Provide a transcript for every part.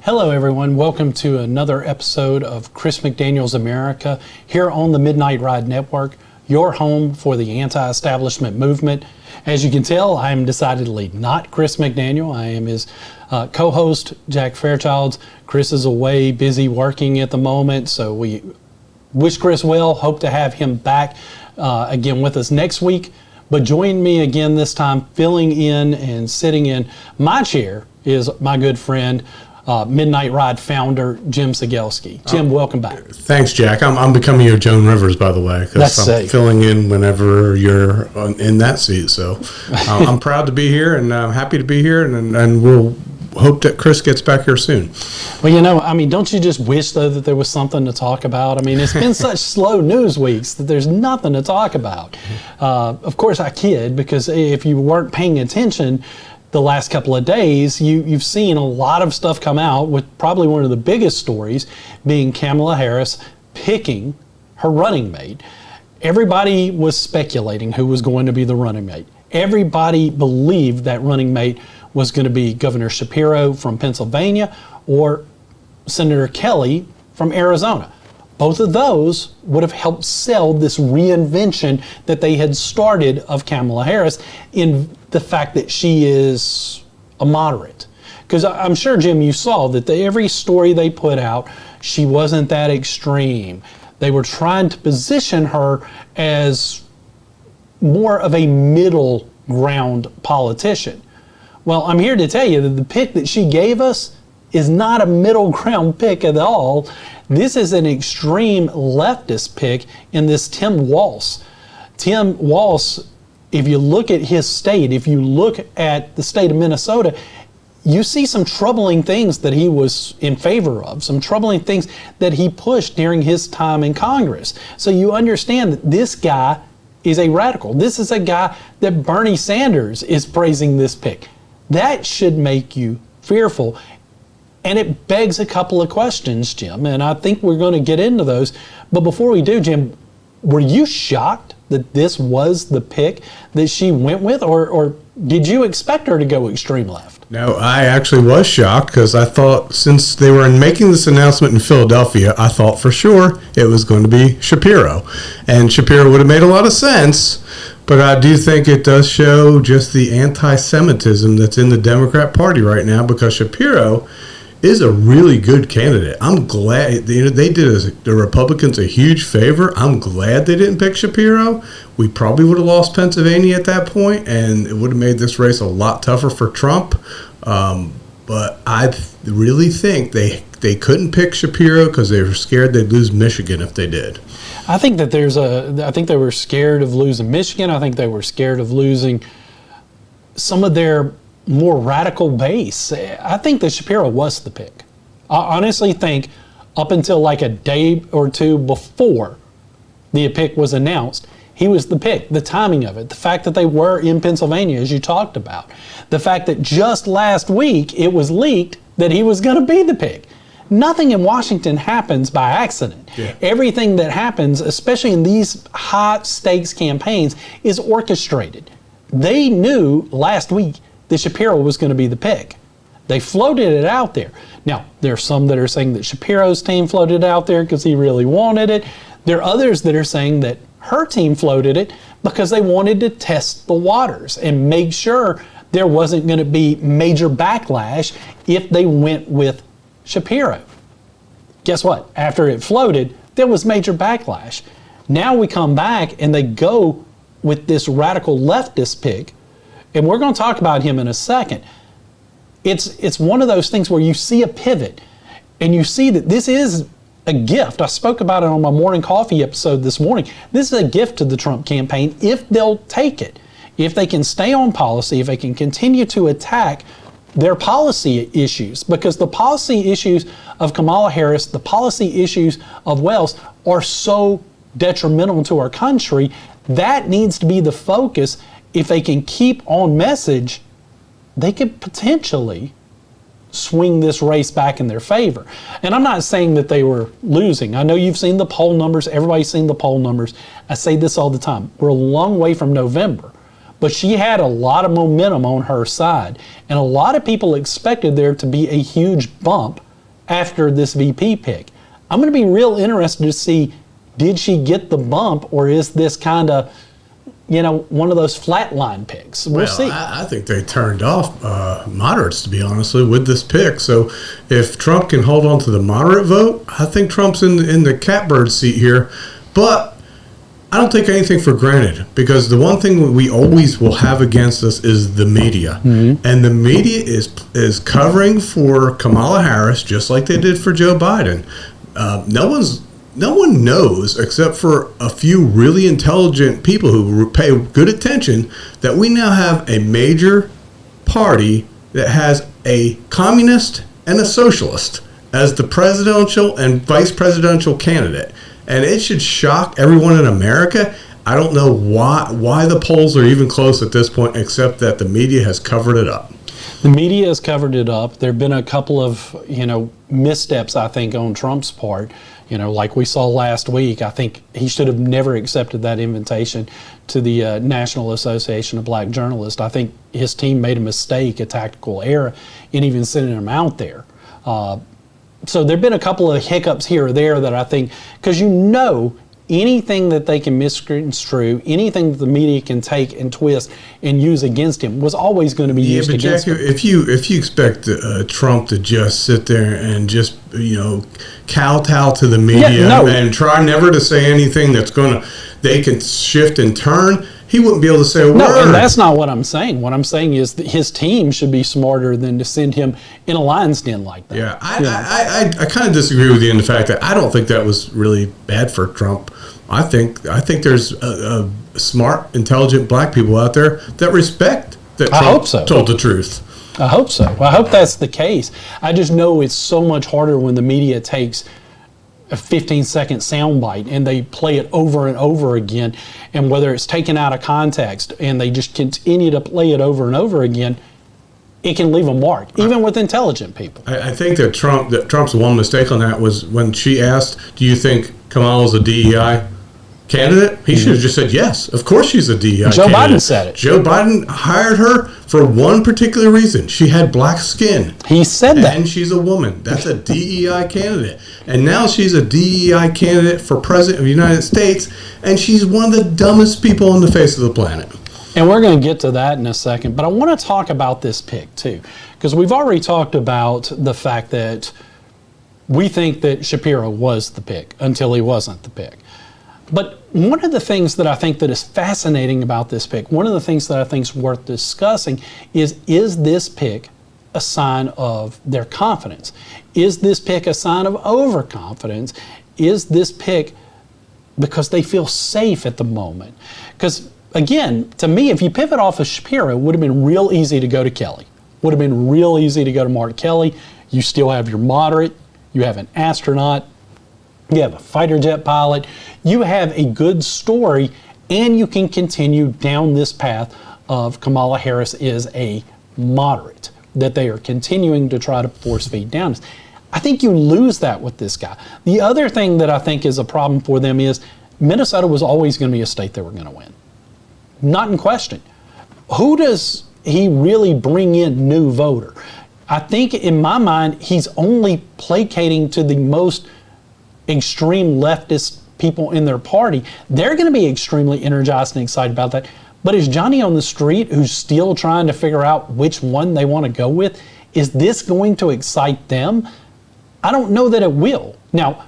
Hello everyone, welcome to another episode of Chris McDaniel's America here on the Midnight Ride Network, your home for the anti-establishment movement. As you can tell, I am decidedly not Chris McDaniel. I am his co-host, Jack Fairchild. Chris is away, busy working at the moment, so we wish Chris well, hope to have him back again with us next week. But join me again this time, filling in and sitting in my chair is my good friend, Midnight Ride founder Jim Cegelski. Jim, welcome back. Thanks, Jack. I'm becoming your Joan Rivers, by the way, because I'm safe. Filling in whenever you're in that seat. So I'm proud to be here, and I'm happy to be here, and we'll hope that Chris gets back here soon. Well, don't you just wish, though, that there was something to talk about? I mean, it's been such slow news weeks that there's nothing to talk about. Of course, I kid, because if you weren't paying attention the last couple of days, you've seen a lot of stuff come out, with probably one of the biggest stories being Kamala Harris picking her running mate. Everybody was speculating who was going to be the running mate. Everybody believed that running mate was going to be Governor Shapiro from Pennsylvania or Senator Kelly from Arizona. Both of those would have helped sell this reinvention that they had started of Kamala Harris in the fact that she is a moderate. Because I'm sure, Jim, you saw that every story they put out, she wasn't that extreme. They were trying to position her as more of a middle ground politician. Well, I'm here to tell you that the pick that she gave us is not a middle ground pick at all. This is an extreme leftist pick in this Tim Walz. Tim Walz, if you look at his state, if you look at the state of Minnesota, you see some troubling things that he was in favor of, some troubling things that he pushed during his time in Congress. So you understand that this guy is a radical. This is a guy that Bernie Sanders is praising this pick. That should make you fearful. And it begs a couple of questions, Jim, and I think we're going to get into those. But before we do, Jim, were you shocked that this was the pick that she went with, or did you expect her to go extreme left? No, I actually was shocked, because I thought, since they were making this announcement in Philadelphia, I thought for sure it was going to be Shapiro. And Shapiro would have made a lot of sense, but I do think it does show just the anti-Semitism that's in the Democrat Party right now, because Shapiro is a really good candidate. I'm glad they did the Republicans a huge favor. I'm glad they didn't pick Shapiro. We probably would have lost Pennsylvania at that point, and it would have made this race a lot tougher for Trump. But I really think they couldn't pick Shapiro because they were scared they'd lose Michigan if they did. I think that I think they were scared of losing Michigan. I think they were scared of losing some of their more radical base. I think that Shapiro was the pick. I honestly think up until like a day or two before the pick was announced, he was the pick. The timing of it, the fact that they were in Pennsylvania, as you talked about, the fact that just last week it was leaked that he was going to be the pick. Nothing in Washington happens by accident. Yeah. Everything that happens, especially in these high stakes campaigns, is orchestrated. They knew last week that Shapiro was going to be the pick. They floated it out there. Now, there are some that are saying that Shapiro's team floated it out there because he really wanted it. There are others that are saying that her team floated it because they wanted to test the waters and make sure there wasn't going to be major backlash if they went with Shapiro. Guess what? After it floated, there was major backlash. Now we come back and they go with this radical leftist pick, and we're going to talk about him in a second. It's one of those things where you see a pivot and you see that this is a gift. I spoke about it on my morning coffee episode this morning. This is a gift to the Trump campaign if they'll take it. If they can stay on policy, if they can continue to attack their policy issues, because the policy issues of Kamala Harris, the policy issues of Walz are so detrimental to our country. That needs to be the focus if they can keep on message they could potentially swing this race back in their favor. And I'm not saying that they were losing. I know you've seen the poll numbers. Everybody's seen the poll numbers. I say this all the time. We're a long way from November, but she had a lot of momentum on her side. And a lot of people expected there to be a huge bump after this VP pick. I'm going to be real interested to see, did she get the bump, or is this kind of, one of those flatline picks? We'll see. I think they turned off moderates, to be honest, with this pick. So if Trump can hold on to the moderate vote, I think Trump's in the catbird seat here. But I don't take anything for granted, because the one thing we always will have against us is the media. Mm-hmm. And the media is covering for Kamala Harris just like they did for Joe Biden. No one knows, except for a few really intelligent people who pay good attention, that we now have a major party that has a communist and a socialist as the presidential and vice presidential candidate. And it should shock everyone in America. I don't know why the polls are even close at this point, except that the media has covered it up. The media has covered it up. There have been a couple of, missteps, I think, on Trump's part. Like we saw last week, I think he should have never accepted that invitation to the National Association of Black Journalists. I think his team made a mistake, a tactical error, in even sending him out there. So there have been a couple of hiccups here or there that I think, because anything that they can misconstrue, anything that the media can take and twist and use against him was always going to be used against him. If you expect Trump to just sit there and just kowtow to the media and try never to say anything they can shift and turn, he wouldn't be able to say a word. No, and that's not what I'm saying. What I'm saying is that his team should be smarter than to send him in a lion's den like that. Yeah, I kind of disagree with you in the fact that I don't think that was really bad for Trump. I think there's a smart, intelligent black people out there that respect that Trump told the truth. I hope so. I hope that's the case. I just know it's so much harder when the media takes a 15-second soundbite and they play it over and over again, and whether it's taken out of context and they just continue to play it over and over again, it can leave a mark, even with intelligent people. I think that Trump's one mistake on that was when she asked, "Do you think Kamala's a DEI candidate?" He should have just said yes. Of course she's a DEI candidate. Joe Biden said it. Joe Biden hired her for one particular reason. She had black skin. He said that. And she's a woman. That's a DEI candidate. And now she's a DEI candidate for president of the United States, and she's one of the dumbest people on the face of the planet. And we're going to get to that in a second, but I want to talk about this pick too, because we've already talked about the fact that we think that Shapiro was the pick until he wasn't the pick. But one of the things that I think that is fascinating about this pick, one of the things that I think is worth discussing is this pick a sign of their confidence? Is this pick a sign of overconfidence? Is this pick because they feel safe at the moment? Because again, to me, if you pivot off of Shapiro, it would have been real easy to go to Kelly. Would have been real easy to go to Mark Kelly. You still have your moderate. You have an astronaut. You have a fighter jet pilot. You have a good story, and you can continue down this path of Kamala Harris is a moderate that they are continuing to try to force feed down. I think you lose that with this guy. The other thing that I think is a problem for them is Minnesota was always going to be a state they were going to win. Not in question. Who does he really bring in new voter? I think in my mind, he's only placating to the most extreme leftist people in their party. They're going to be extremely energized and excited about that. But is Johnny on the street, who's still trying to figure out which one they want to go with, is this going to excite them? I don't know that it will. Now,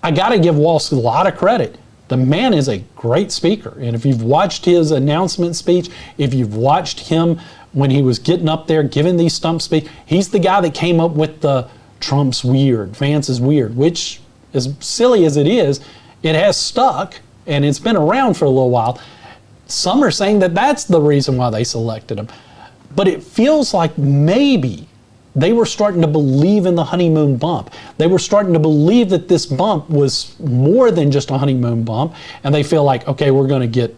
I got to give Walz a lot of credit. The man is a great speaker. And if you've watched his announcement speech, if you've watched him when he was getting up there giving these stump speech, he's the guy that came up with the Trump's weird, Vance is weird, which, as silly as it is, it has stuck and it's been around for a little while. Some are saying that that's the reason why they selected him. But it feels like maybe they were starting to believe in the honeymoon bump. They were starting to believe that this bump was more than just a honeymoon bump. And they feel like, okay, we're going to get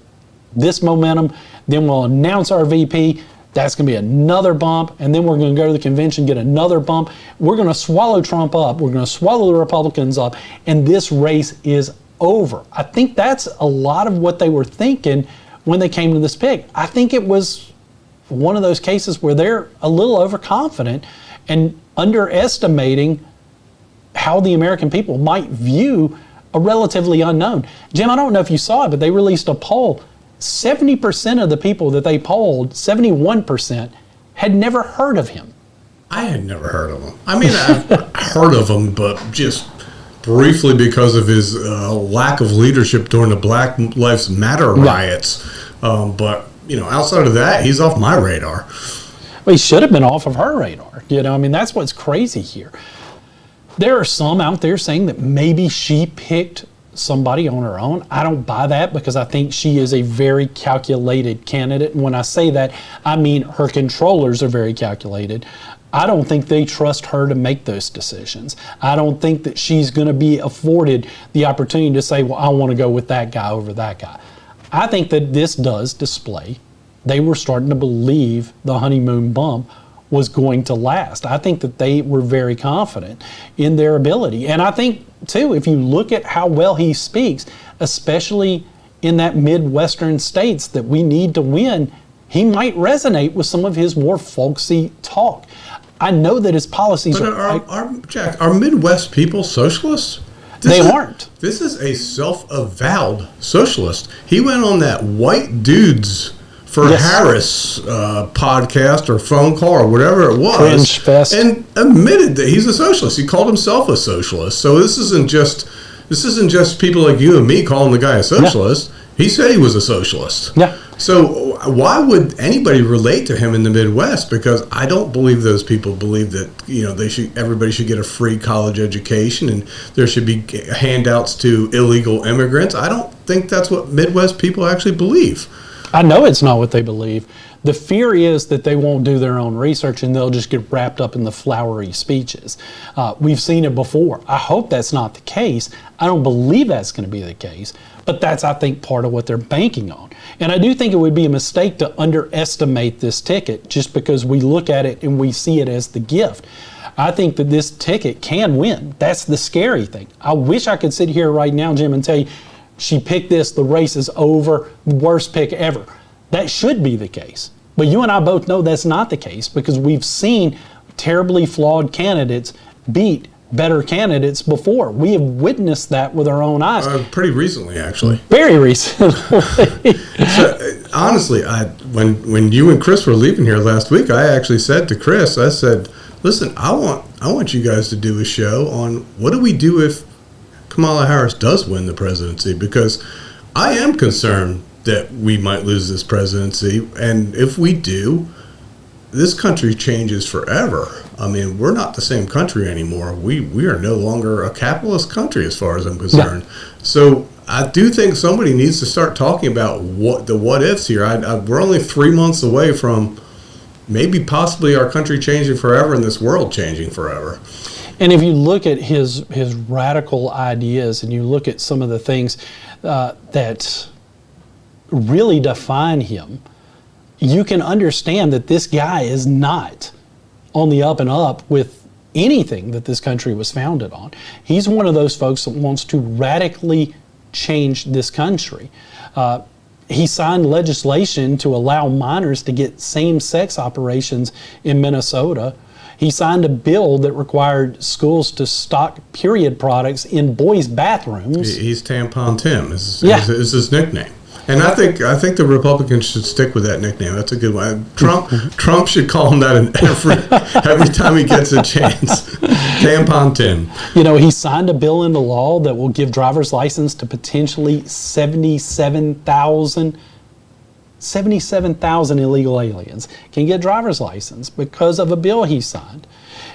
this momentum. Then we'll announce our VP. That's going to be another bump, and then we're going to go to the convention, get another bump. We're going to swallow Trump up. We're going to swallow the Republicans up, and this race is over. I think that's a lot of what they were thinking when they came to this pick. I think it was one of those cases where they're a little overconfident and underestimating how the American people might view a relatively unknown. Jim, I don't know if you saw it, but they released a poll. 70% of the people that they polled, 71%, had never heard of him. I had never heard of him. I mean, I've heard of him, but just briefly because of his lack of leadership during the Black Lives Matter riots. But, outside of that, he's off my radar. Well, he should have been off of her radar. I mean, that's what's crazy here. There are some out there saying that maybe she picked somebody on her own. I don't buy that because I think she is a very calculated candidate. And when I say that, I mean her controllers are very calculated. I don't think they trust her to make those decisions. I don't think that she's going to be afforded the opportunity to say, well, I want to go with that guy over that guy. I think that this does display they were starting to believe the honeymoon bump was going to last. I think that they were very confident in their ability. And I think, too, if you look at how well he speaks, especially in that Midwestern states that we need to win, he might resonate with some of his more folksy talk. I know that his policies Jack, are Midwest people socialists? They aren't. This is a self-avowed socialist. He went on that White Dudes for Harris podcast or phone call or whatever it was, Cringe fest, and admitted that he's a socialist. He called himself a socialist. So this isn't just people like you and me calling the guy a socialist. Yeah. He said he was a socialist. Yeah. So why would anybody relate to him in the Midwest? Because I don't believe those people believe that everybody should get a free college education and there should be handouts to illegal immigrants. I don't think that's what Midwest people actually believe. I know it's not what they believe. The fear is that they won't do their own research and they'll just get wrapped up in the flowery speeches. We've seen it before. I hope that's not the case. I don't believe that's going to be the case, but that's, I think, part of what they're banking on. And I do think it would be a mistake to underestimate this ticket just because we look at it and we see it as the gift. I think that this ticket can win. That's the scary thing. I wish I could sit here right now, Jim, and tell you, she picked this, the race is over, worst pick ever. That should be the case. But you and I both know that's not the case because we've seen terribly flawed candidates beat better candidates before. We have witnessed that with our own eyes. Pretty recently, actually. Very recently. So, honestly, when you and Chris were leaving here last week, I actually said to Chris, I said, listen, I want you guys to do a show on what do we do if Kamala Harris does win the presidency, because I am concerned that we might lose this presidency, and if we do, this country changes forever. I mean, we're not the same country anymore. We are no longer a capitalist country as far as I'm concerned. Yeah. So I do think somebody needs to start talking about what ifs here. We're only 3 months away from maybe possibly our country changing forever and this world changing forever. And if you look at his radical ideas and you look at some of the things that really define him, you can understand that this guy is not on the up and up with anything that this country was founded on. He's one of those folks that wants to radically change this country. He signed legislation to allow minors to get same-sex operations in Minnesota. He signed a bill that required schools to stock period products in boys' bathrooms. He's Tampon Tim is his nickname. And I think the Republicans should stick with that nickname. That's a good one. Trump should call him that every time he gets a chance. Tampon Tim. He signed a bill into law that will give driver's license to potentially 77,000 illegal aliens can get driver's license because of a bill he signed.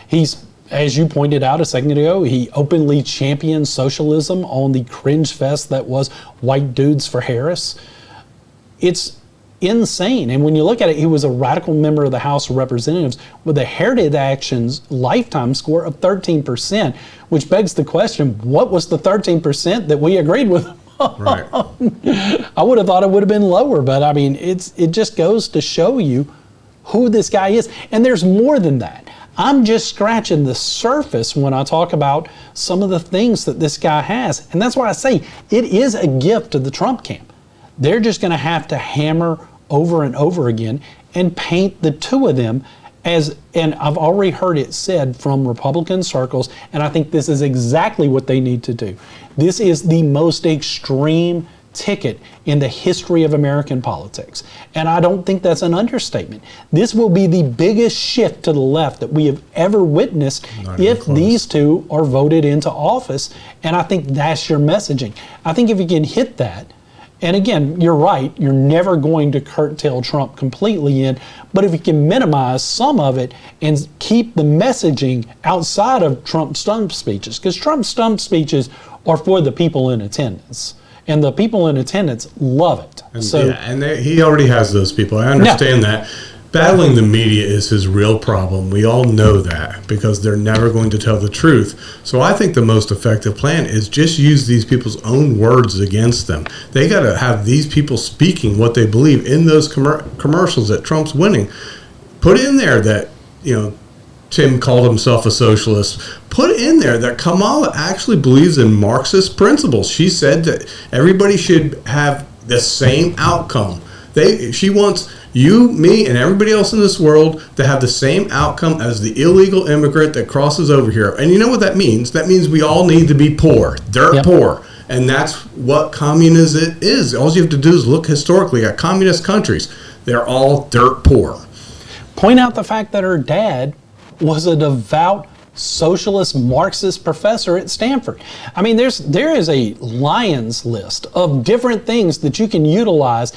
He's, as you pointed out a second ago, he openly championed socialism on the cringe fest that was White Dudes for Harris. It's insane. And when you look at it, he was a radical member of the House of Representatives with a Heritage Action's lifetime score of 13%, which begs the question, what was the 13% that we agreed with? Right. I would have thought it would have been lower, but I mean, it just goes to show you who this guy is. And there's more than that. I'm just scratching the surface when I talk about some of the things that this guy has. And that's why I say it is a gift to the Trump camp. They're just going to have to hammer over and over again and paint the two of them as, and I've already heard it said from Republican circles, and I think this is exactly what they need to do. This is the most extreme ticket in the history of American politics. And I don't think that's an understatement. This will be the biggest shift to the left that we have ever witnessed if these two are voted into office. And I think that's your messaging. I think if you can hit that, and again, you're right, you're never going to curtail Trump completely in, but if you can minimize some of it and keep the messaging outside of Trump's stump speeches, because Trump's stump speeches are for the people in attendance. And the people in attendance love it. And he already has those people. I understand that. Battling the media is his real problem. We all know that because they're never going to tell the truth. So I think the most effective plan is just use these people's own words against them. They got to have these people speaking what they believe in those commercials that Trump's winning. Put in there that, Tim called himself a socialist. Put in there that Kamala actually believes in Marxist principles. She said that everybody should have the same outcome. She wants you, me, and everybody else in this world to have the same outcome as the illegal immigrant that crosses over here. And you know what that means? That means we all need to be poor, dirt poor. And that's what communism is. All you have to do is look historically at communist countries. They're all dirt poor. Point out the fact that her dad was a devout socialist Marxist professor at Stanford. I mean, there is a lion's list of different things that you can utilize.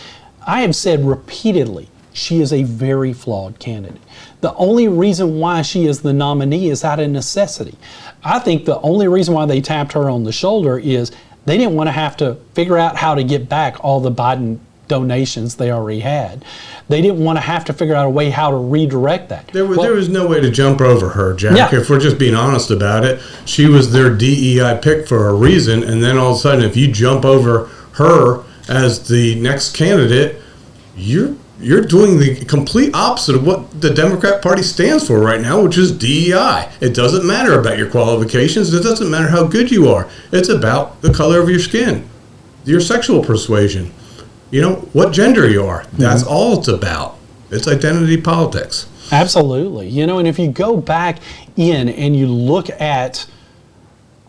I have said repeatedly, she is a very flawed candidate. The only reason why she is the nominee is out of necessity. I think the only reason why they tapped her on the shoulder is they didn't want to have to figure out how to get back all the Biden donations they already had. They didn't want to have to figure out a way how to redirect that. There was no way to jump over her, Jack. Yeah. If we're just being honest about it, she was their DEI pick for a reason, and then all of a sudden, if you jump over her as the next candidate, you're doing the complete opposite of what the Democrat Party stands for right now, which is DEI. It doesn't matter about your qualifications. It doesn't matter how good you are. It's about the color of your skin, your sexual persuasion. What gender you are. That's all it's about. It's identity politics. Absolutely. And if you go back in and you look at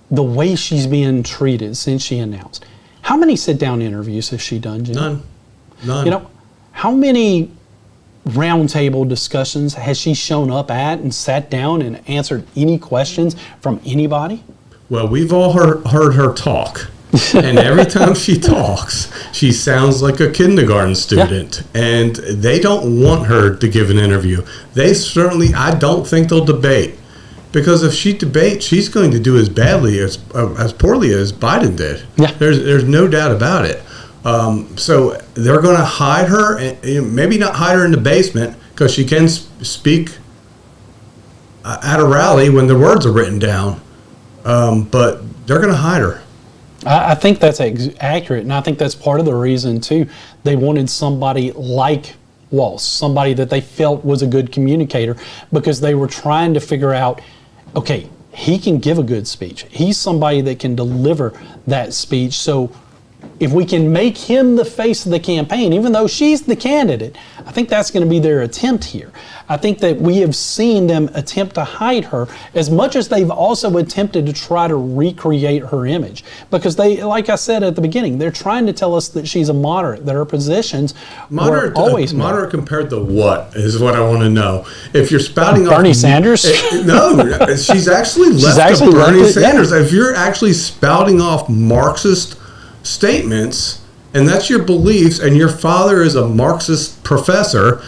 the way she's being treated since she announced, how many sit-down interviews has she done, Jim? None. How many roundtable discussions has she shown up at and sat down and answered any questions from anybody? Well, we've all heard her talk. And every time she talks, she sounds like a kindergarten student. Yeah. And they don't want her to give an interview. I don't think they'll debate. Because if she debates, she's going to do as badly, as poorly as Biden did. Yeah. There's no doubt about it. So they're going to hide her, and maybe not hide her in the basement, because she can speak at a rally when the words are written down. But they're going to hide her. I think that's accurate, and I think that's part of the reason, too. They wanted somebody like Walz, somebody that they felt was a good communicator, because they were trying to figure out, okay, he can give a good speech. He's somebody that can deliver that speech. So if we can make him the face of the campaign, even though she's the candidate, I think that's going to be their attempt here. I think that we have seen them attempt to hide her as much as they've also attempted to try to recreate her image. Because they, like I said at the beginning, they're trying to tell us that she's a moderate, that her positions were always moderate compared to what is what I want to know. If you're spouting Bernie off Sanders? No, she's actually left of Bernie Sanders. Yeah. If you're actually spouting off Marxist statements, and that's your beliefs, and your father is a Marxist professor,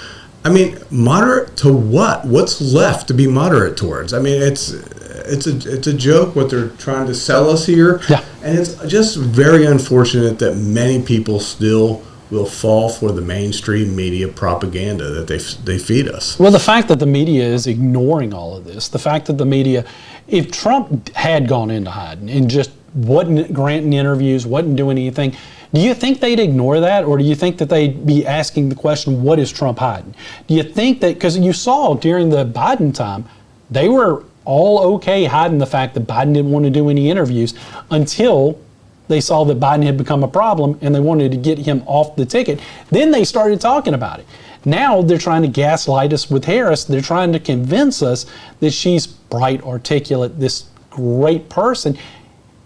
I mean, moderate to what? What's left to be moderate towards? I mean, it's a joke what they're trying to sell us here. Yeah. And it's just very unfortunate that many people still will fall for the mainstream media propaganda that they feed us. Well, the fact that the media is ignoring all of this, the fact that the media, if Trump had gone into hiding and just wasn't granting interviews, wasn't doing anything, do you think they'd ignore that? Or do you think that they'd be asking the question, what is Trump hiding? Do you think that, because you saw during the Biden time, they were all okay hiding the fact that Biden didn't want to do any interviews until they saw that Biden had become a problem and they wanted to get him off the ticket. Then they started talking about it. Now they're trying to gaslight us with Harris. They're trying to convince us that she's bright, articulate, this great person.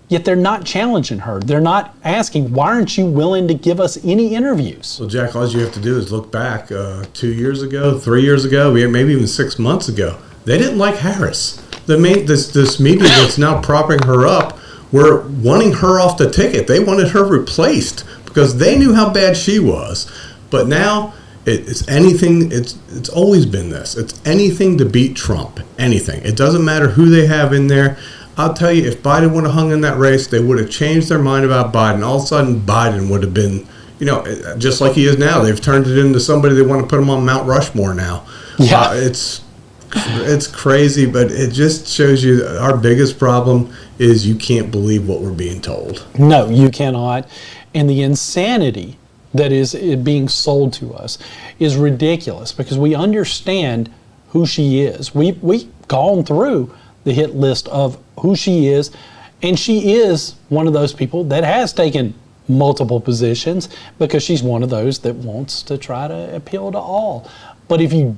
Yet they're not challenging her. They're not asking, why aren't you willing to give us any interviews? Well, Jack, all you have to do is look back 2 years ago, 3 years ago, maybe even 6 months ago. They didn't like Harris. This media that's now propping her up were wanting her off the ticket. They wanted her replaced because they knew how bad she was. But now it's anything. It's always been this. It's anything to beat Trump. Anything. It doesn't matter who they have in there. I'll tell you, if Biden would have hung in that race, they would have changed their mind about Biden. All of a sudden, Biden would have been, just like he is now. They've turned it into somebody they want to put him on Mount Rushmore now. Yeah. It's crazy, but it just shows you our biggest problem is you can't believe what we're being told. No, you cannot. And the insanity that is being sold to us is ridiculous because we understand who she is. We've gone through the hit list of who she is, and she is one of those people that has taken multiple positions because she's one of those that wants to try to appeal to all. But if you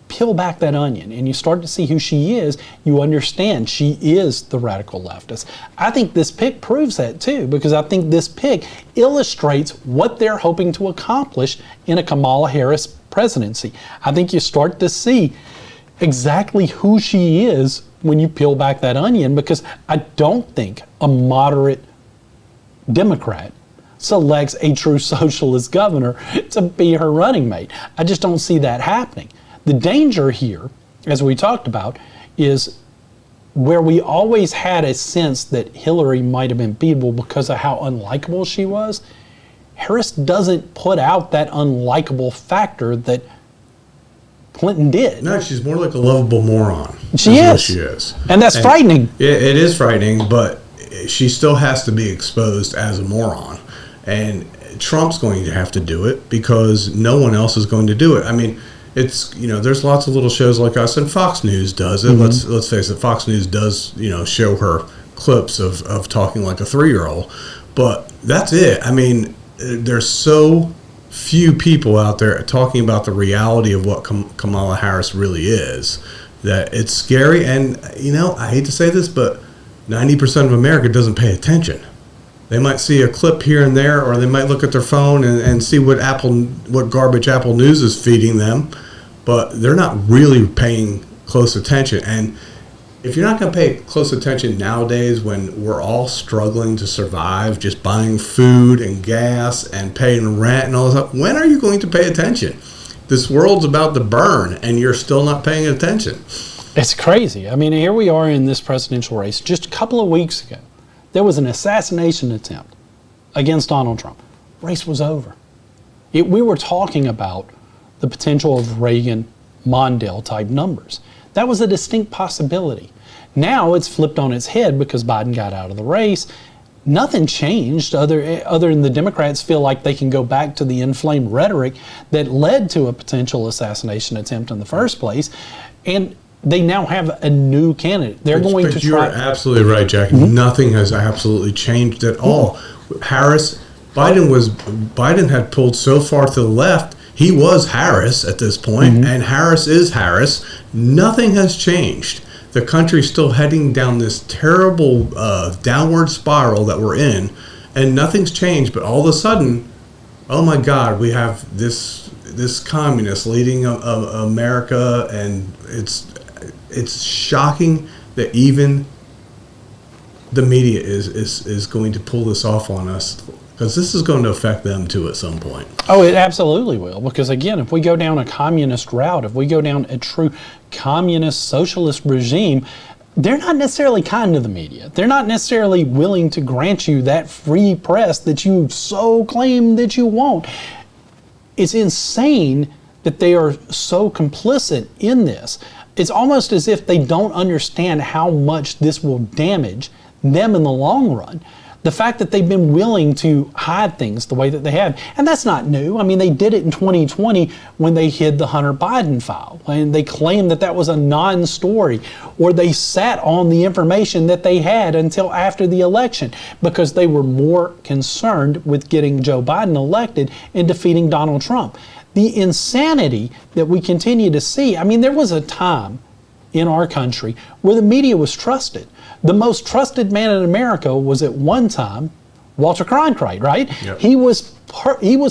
peel back that onion and you start to see who she is, you understand she is the radical leftist. I think this pick proves that too, because I think this pick illustrates what they're hoping to accomplish in a Kamala Harris presidency. I think you start to see exactly who she is when you peel back that onion, because I don't think a moderate Democrat selects a true socialist governor to be her running mate. I just don't see that happening. The danger here, as we talked about, is where we always had a sense that Hillary might have been beatable because of how unlikable she was. Harris doesn't put out that unlikable factor that Clinton did. No, she's more like a lovable moron. She is. She is. And that's frightening. It is frightening, but she still has to be exposed as a moron. And Trump's going to have to do it because no one else is going to do it. I mean, it's, there's lots of little shows like us, and Fox News does it. Mm-hmm. Let's face it, Fox News does, show her clips of talking like a 3-year-old. But that's it. I mean, there's so few people out there talking about the reality of what Kamala Harris really is that it's scary. And, I hate to say this, but 90% of America doesn't pay attention. They might see a clip here and there, or they might look at their phone and see what garbage Apple News is feeding them, but they're not really paying close attention. And if you're not going to pay close attention nowadays when we're all struggling to survive, just buying food and gas and paying rent and all this stuff, when are you going to pay attention? This world's about to burn, and you're still not paying attention. It's crazy. I mean, here we are in this presidential race. Just a couple of weeks ago, there was an assassination attempt against Donald Trump. Race was over. We were talking about the potential of Reagan-Mondale type numbers. That was a distinct possibility. Now it's flipped on its head because Biden got out of the race. Nothing changed other than the Democrats feel like they can go back to the inflamed rhetoric that led to a potential assassination attempt in the first place. And they now have a new candidate. They're going to try. You're absolutely right, Jack. Mm-hmm. Nothing has absolutely changed at all. Biden had pulled so far to the left. He was Harris at this point, and Harris is Harris. Nothing has changed. The country's still heading down this terrible downward spiral that we're in, and nothing's changed. But all of a sudden, oh my God, we have this communist leading America, and it's shocking that even the media is going to pull this off on us, because this is going to affect them too at some point. Oh, it absolutely will. Because again, if we go down a communist route, if we go down a true communist socialist regime, they're not necessarily kind to the media. They're not necessarily willing to grant you that free press that you so claim that you want. It's insane that they are so complicit in this. It's almost as if they don't understand how much this will damage them in the long run. The fact that they've been willing to hide things the way that they have, and that's not new. I mean, they did it in 2020 when they hid the Hunter Biden file, and they claimed that that was a non-story, or they sat on the information that they had until after the election because they were more concerned with getting Joe Biden elected and defeating Donald Trump. The insanity that we continue to see, I mean, there was a time in our country where the media was trusted. The most trusted man in America was at one time Walter Cronkite, right? Yep. He was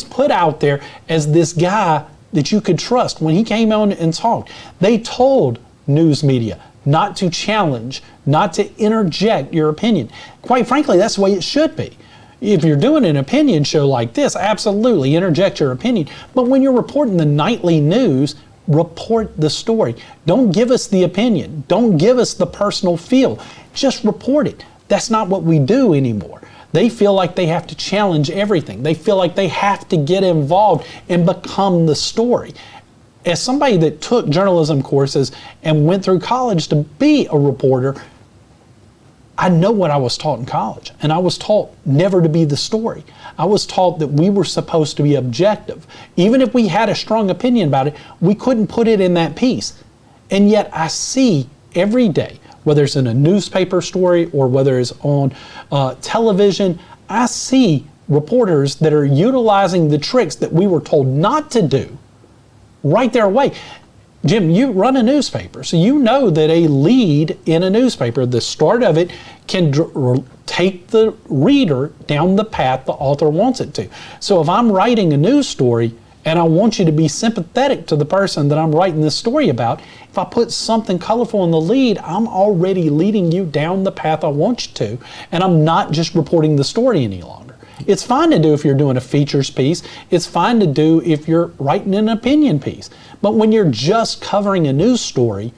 put out there as this guy that you could trust when he came on and talked. They told news media not to challenge, not to interject your opinion. Quite frankly, that's the way it should be. If you're doing an opinion show like this, absolutely interject your opinion. But when you're reporting the nightly news, report the story. Don't give us the opinion. Don't give us the personal feel. Just report it. That's not what we do anymore. They feel like they have to challenge everything. They feel like they have to get involved and become the story. As somebody that took journalism courses and went through college to be a reporter, I know what I was taught in college, and I was taught never to be the story. I was taught that we were supposed to be objective. Even if we had a strong opinion about it, we couldn't put it in that piece. And yet I see every day, whether it's in a newspaper story or whether it's on television, I see reporters that are utilizing the tricks that we were told not to do right their way. Jim, you run a newspaper, so you know that a lead in a newspaper, the start of it, can take the reader down the path the author wants it to. So if I'm writing a news story and I want you to be sympathetic to the person that I'm writing this story about, if I put something colorful in the lead, I'm already leading you down the path I want you to, and I'm not just reporting the story any longer. It's fine to do if you're doing a features piece. It's fine to do if you're writing an opinion piece. But when you're just covering a news story,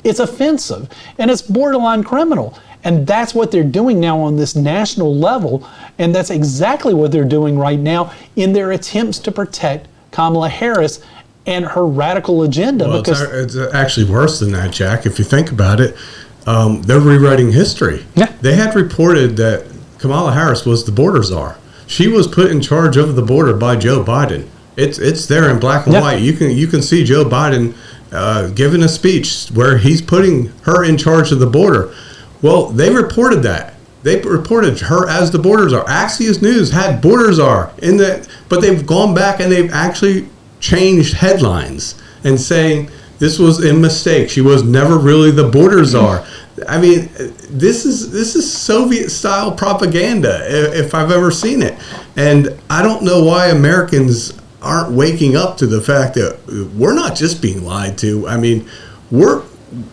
it's offensive and it's borderline criminal. And that's what they're doing now on this national level. And that's exactly what they're doing right now in their attempts to protect Kamala Harris and her radical agenda. Well, it's actually worse than that, Jack. If you think about it, they're rewriting history. Yeah. They had reported that Kamala Harris was the border czar. She was put in charge of the border by Joe Biden. It's there in black and white. You can see Joe Biden giving a speech where he's putting her in charge of the border. Well, they reported that. They reported her as the border czar. Axios News had border czar in that, but they've gone back and they've actually changed headlines and saying this was a mistake. She was never really the border czar. I mean, this is Soviet-style propaganda, if I've ever seen it. And I don't know why Americans aren't waking up to the fact that we're not just being lied to. I mean,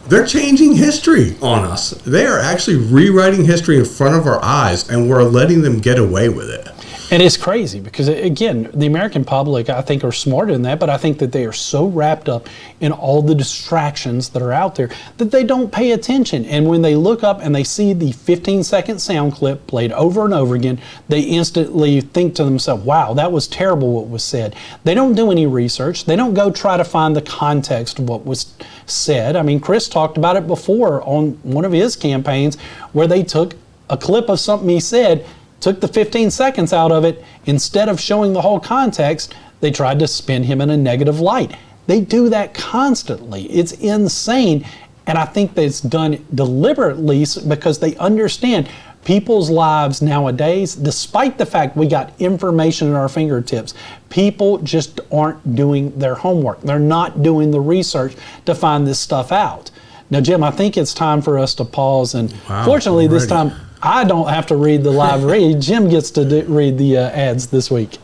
they're changing history on us. They are actually rewriting history in front of our eyes, and we're letting them get away with it. And it's crazy because, again, the American public, I think, are smarter than that, but I think that they are so wrapped up in all the distractions that are out there that they don't pay attention. And when they look up and they see the 15-second sound clip played over and over again, they instantly think to themselves, wow, that was terrible what was said. They don't do any research. They don't go try to find the context of what was said. I mean, Chris talked about it before on one of his campaigns where they took a clip of something he said, took the 15 seconds out of it. Instead of showing the whole context, they tried to spin him in a negative light. They do that constantly. It's insane. And I think that it's done deliberately because they understand people's lives nowadays, despite the fact we got information at our fingertips, people just aren't doing their homework. They're not doing the research to find this stuff out. Now, Jim, I think it's time for us to pause. And fortunately, this time, I don't have to read the live read. Jim gets to read the ads this week.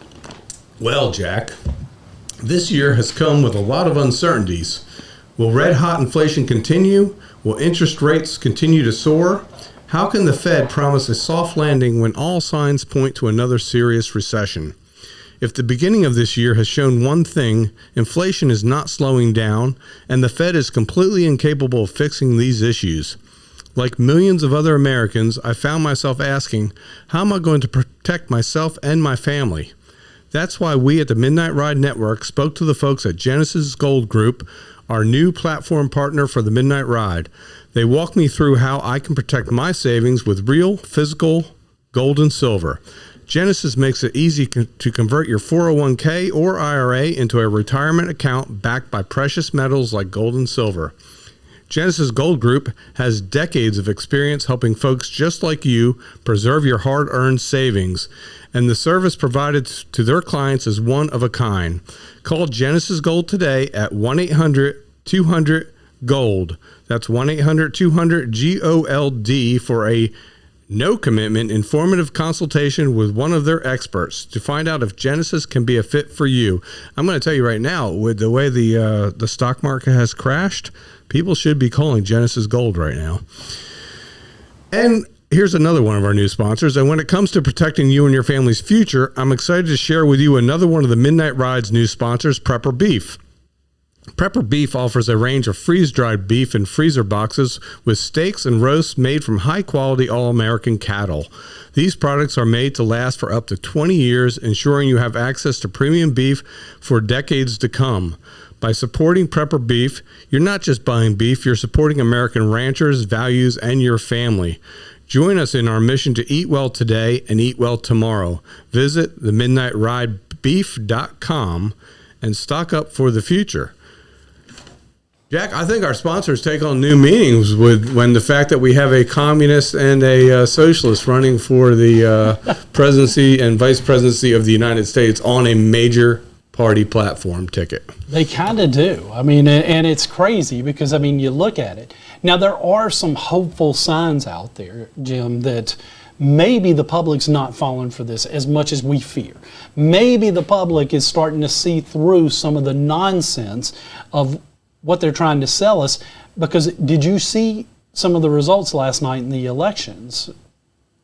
Well, Jack, this year has come with a lot of uncertainties. Will red-hot inflation continue? Will interest rates continue to soar? How can the Fed promise a soft landing when all signs point to another serious recession? If the beginning of this year has shown one thing, inflation is not slowing down, and the Fed is completely incapable of fixing these issues. Like millions of other Americans, I found myself asking, how am I going to protect myself and my family? That's why we at the Midnight Ride Network spoke to the folks at Genesis Gold Group, our new platform partner for the Midnight Ride. They walked me through how I can protect my savings with real, physical gold and silver. Genesis makes it easy to convert your 401k or IRA into a retirement account backed by precious metals like gold and silver. Genesis Gold Group has decades of experience helping folks just like you preserve your hard-earned savings, and the service provided to their clients is one of a kind. Call Genesis Gold today at 1-800-200-GOLD. That's 1-800-200-GOLD for a no commitment, informative consultation with one of their experts to find out if Genesis can be a fit for you. I'm going to tell you right now, with the way the stock market has crashed, people should be calling Genesis Gold right now. And here's another one of our new sponsors. And when it comes to protecting you and your family's future, I'm excited to share with you another one of the Midnight Ride's new sponsors, Prepper Beef. Prepper Beef offers a range of freeze-dried beef in freezer boxes with steaks and roasts made from high-quality all-American cattle. These products are made to last for up to 20 years, ensuring you have access to premium beef for decades to come. By supporting Prepper Beef, you're not just buying beef, you're supporting American ranchers, values, and your family. Join us in our mission to eat well today and eat well tomorrow. Visit themidnightridebeef.com and stock up for the future. Jack, I think our sponsors take on new meanings when the fact that we have a communist and a socialist running for the presidency and vice presidency of the United States on a major party platform ticket. They kind of do. I mean, and it's crazy because, I mean, you look at it. Now, there are some hopeful signs out there, Jim, that maybe the public's not falling for this as much as we fear. Maybe the public is starting to see through some of the nonsense of what they're trying to sell us, because did you see some of the results last night in the elections?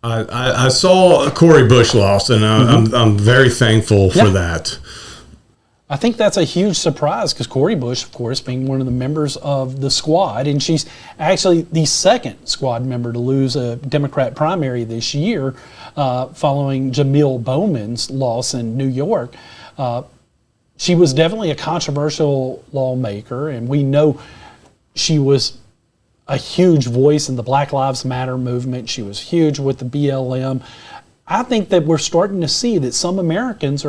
I saw Cory Bush lost, and I'm very thankful for that. I think that's a huge surprise because Cory Bush, of course, being one of the members of the squad, and she's actually the second squad member to lose a Democrat primary this year following Jamil Bowman's loss in New York. She was definitely a controversial lawmaker, and we know she was a huge voice in the Black Lives Matter movement. She was huge with the BLM. I think that we're starting to see that some Americans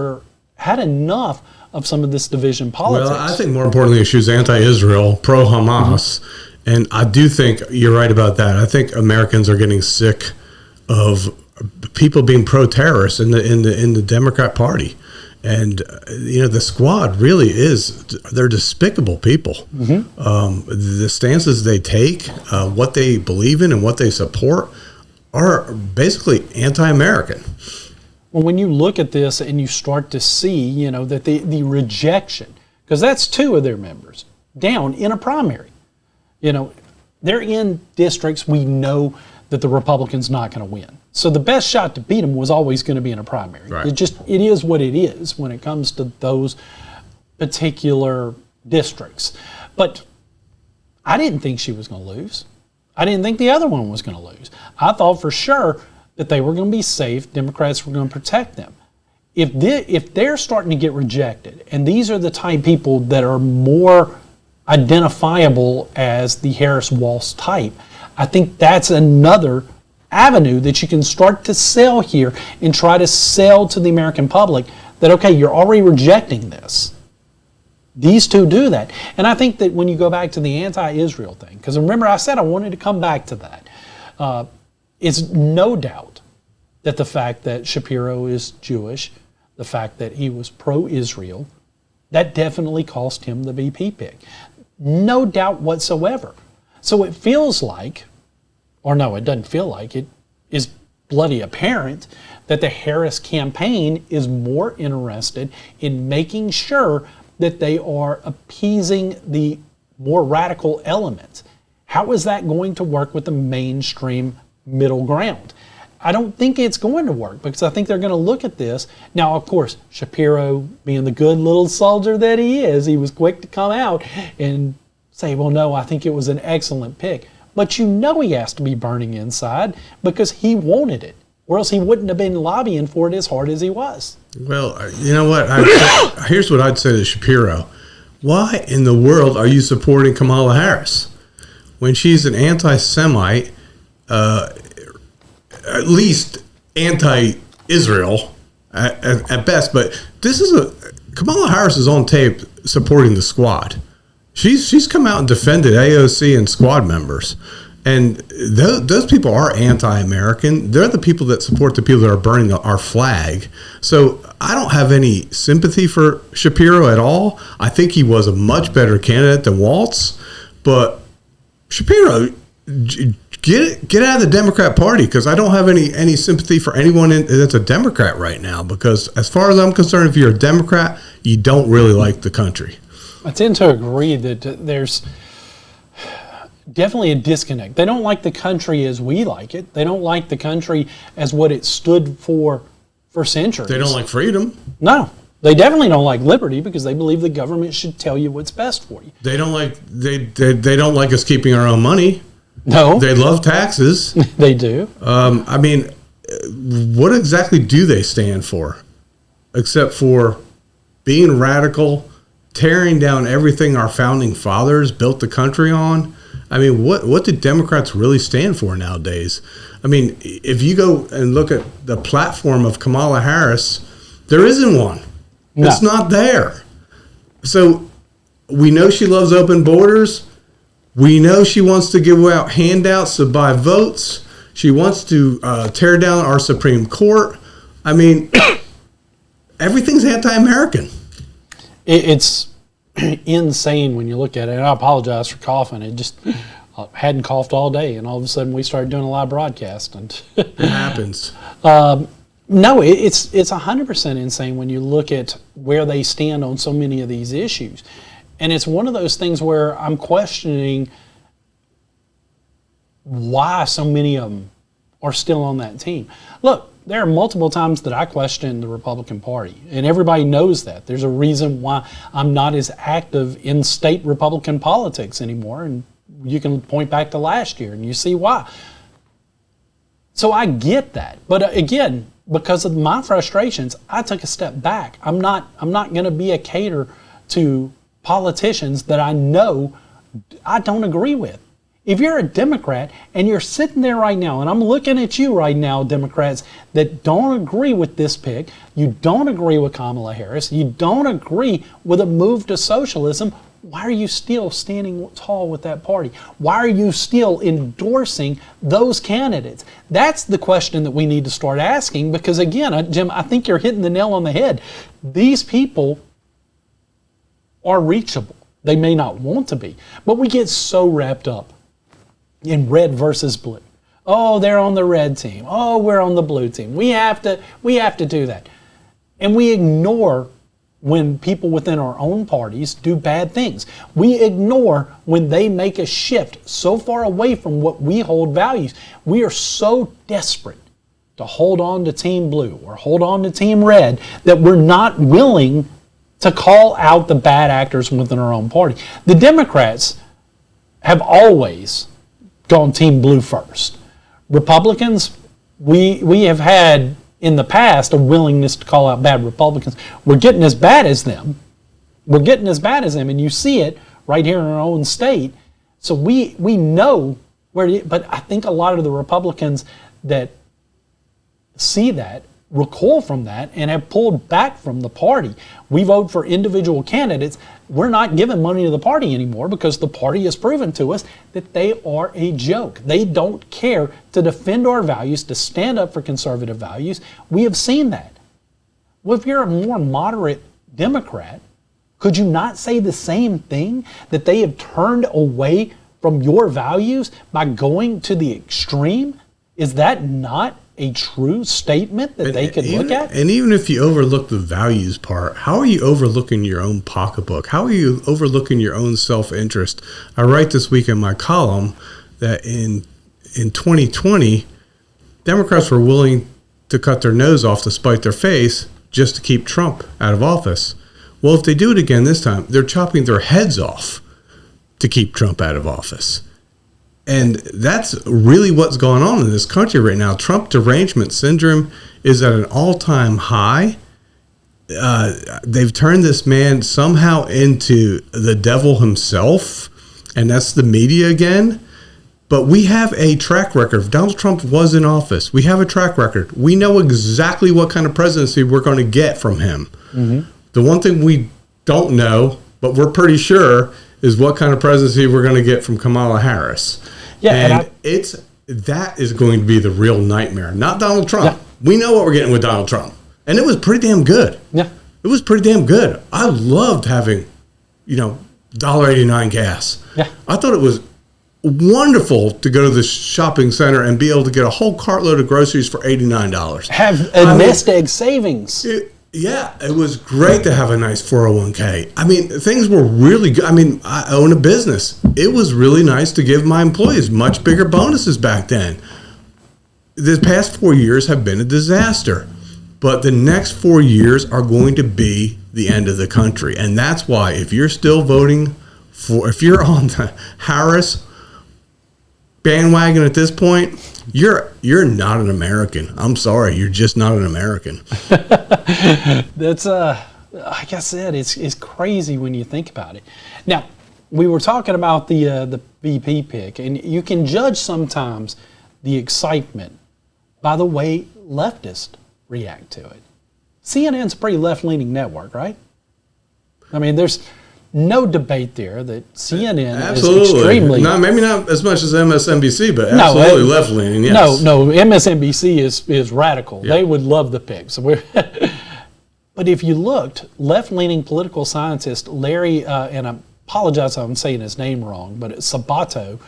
had enough of some of this division politics. Well, I think more importantly, she was anti-Israel, pro-Hamas, and I do think you're right about that. I think Americans are getting sick of people being pro-terrorists in the Democrat Party. And, the squad really they're despicable people. The stances they take, what they believe in and what they support are basically anti-American. Well, when you look at this and you start to see, that the rejection, because that's two of their members down in a primary, they're in districts we know that the Republican's not going to win. So the best shot to beat them was always going to be in a primary. Right. It is what it is when it comes to those particular districts. But I didn't think she was going to lose. I didn't think the other one was going to lose. I thought for sure that they were going to be safe. Democrats were going to protect them. If they're starting to get rejected, and these are the type of people that are more identifiable as the Harris-Walz type, I think that's another avenue that you can start to sell here and try to sell to the American public that, okay, you're already rejecting this. These two do that. And I think that when you go back to the anti-Israel thing, because remember I said I wanted to come back to that, it's no doubt that the fact that Shapiro is Jewish, the fact that he was pro-Israel, that definitely cost him the VP pick. No doubt whatsoever. So it feels like, or no, it doesn't feel like, it is bloody apparent that the Harris campaign is more interested in making sure that they are appeasing the more radical elements. How is that going to work with the mainstream middle ground? I don't think it's going to work because I think they're going to look at this. Now, of course, Shapiro, being the good little soldier that he is, he was quick to come out and say, well, no, I think it was an excellent pick. but you know he has to be burning inside because he wanted it, or else he wouldn't have been lobbying for it as hard as he was. Well, you know what? Here's what I'd say to Shapiro. Why in the world are you supporting Kamala Harris when she's an anti-Semite, at least anti-Israel at best? But Kamala Harris is on tape supporting the squad. She's come out and defended AOC and squad members. And those people are anti-American. They're the people that support the people that are burning our flag. So I don't have any sympathy for Shapiro at all. I think he was a much better candidate than Walz. But Shapiro, get out of the Democrat Party, because I don't have any sympathy for anyone that's a Democrat right now. Because as far as I'm concerned, if you're a Democrat, you don't really like the country. I tend to agree that there's definitely a disconnect. They don't like the country as we like it. They don't like the country as what it stood for centuries. They don't like freedom. No. They definitely don't like liberty because they believe the government should tell you what's best for you. They don't like us keeping our own money. No. They love taxes. They do. I mean, what exactly do they stand for? Except for being radical, tearing down everything our founding fathers built the country on. I mean, what do Democrats really stand for nowadays? I mean, if you go and look at the platform of Kamala Harris, there isn't one. No. It's not there. So we know she loves open borders. We know she wants to give out handouts to buy votes. She wants to tear down our Supreme Court. I mean, everything's anti-American. It's insane when you look at it. And I apologize for coughing. It just hadn't coughed all day, and all of a sudden we started doing a live broadcast. And it happens. No, it's 100% insane when you look at where they stand on so many of these issues. And it's one of those things where I'm questioning why so many of them are still on that team. Look, there are multiple times that I question the Republican Party, and everybody knows that. There's a reason why I'm not as active in state Republican politics anymore, and you can point back to last year and you see why. So I get that. But again, because of my frustrations, I took a step back. I'm not going to be a cater to politicians that I know I don't agree with. If you're a Democrat and you're sitting there right now, and I'm looking at you right now, Democrats that don't agree with this pick, you don't agree with Kamala Harris, you don't agree with a move to socialism, why are you still standing tall with that party? Why are you still endorsing those candidates? That's the question that we need to start asking, because again, Jim, I think you're hitting the nail on the head. These people are reachable. They may not want to be, but we get so wrapped up in red versus blue. Oh, they're on the red team. Oh, we're on the blue team. We have to do that. And we ignore when people within our own parties do bad things. We ignore when they make a shift so far away from what we hold values. We are so desperate to hold on to Team Blue or hold on to Team Red that we're not willing to call out the bad actors within our own party. The Democrats have always gone Team Blue first. Republicans, we have had in the past a willingness to call out bad Republicans. We're getting as bad as them. And you see it right here in our own state. So we know where, but I think a lot of the Republicans that see that recoil from that and have pulled back from the party. We vote for individual candidates. We're not giving money to the party anymore because the party has proven to us that they are a joke. They don't care to defend our values, to stand up for conservative values. We have seen that. Well, if you're a more moderate Democrat, could you not say the same thing, that they have turned away from your values by going to the extreme? Is that not a true statement that they could look at? And even if you overlook the values part, how are you overlooking your own pocketbook? How are you overlooking your own self-interest? I write this week in my column that in 2020, Democrats were willing to cut their nose off to spite their face just to keep Trump out of office. Well, if they do it again this time, they're chopping their heads off to keep Trump out of office. And that's really what's going on in this country right now. Trump derangement syndrome is at an all-time high. They've turned this man somehow into the devil himself, and that's the media again. But we have a track record. If Donald Trump was in office, we have a track record. We know exactly what kind of presidency we're going to get from him. Mm-hmm. The one thing we don't know, but we're pretty sure, is what kind of presidency we're going to get from Kamala Harris. Yeah, and that is going to be the real nightmare, not Donald Trump. Yeah. We know what we're getting with Donald Trump, and it was pretty damn good. Yeah, it was pretty damn good. I loved having, $1.89 gas. Yeah, I thought it was wonderful to go to the shopping center and be able to get a whole cartload of groceries for $89. Have a nest egg savings. It was great to have a nice 401k. I mean, things were really good. I mean, I own a business. It was really nice to give my employees much bigger bonuses back then. The past 4 years have been a disaster, but the next 4 years are going to be the end of the country. And that's why if you're still voting if you're on the Harris bandwagon at this point, you're not an American. I'm sorry, you're just not an American. That's like I said, it's crazy when you think about it. Now, we were talking about the VP pick, and you can judge sometimes the excitement by the way leftists react to it. CNN's a pretty left-leaning network, right? I mean, there's no debate there that CNN is extremely... Maybe not as much as MSNBC, but absolutely left-leaning, yes. No, MSNBC is radical. Yeah. They would love the pick. So but if you looked, left-leaning political scientist Larry, and I apologize if I'm saying his name wrong, but it's Sabato,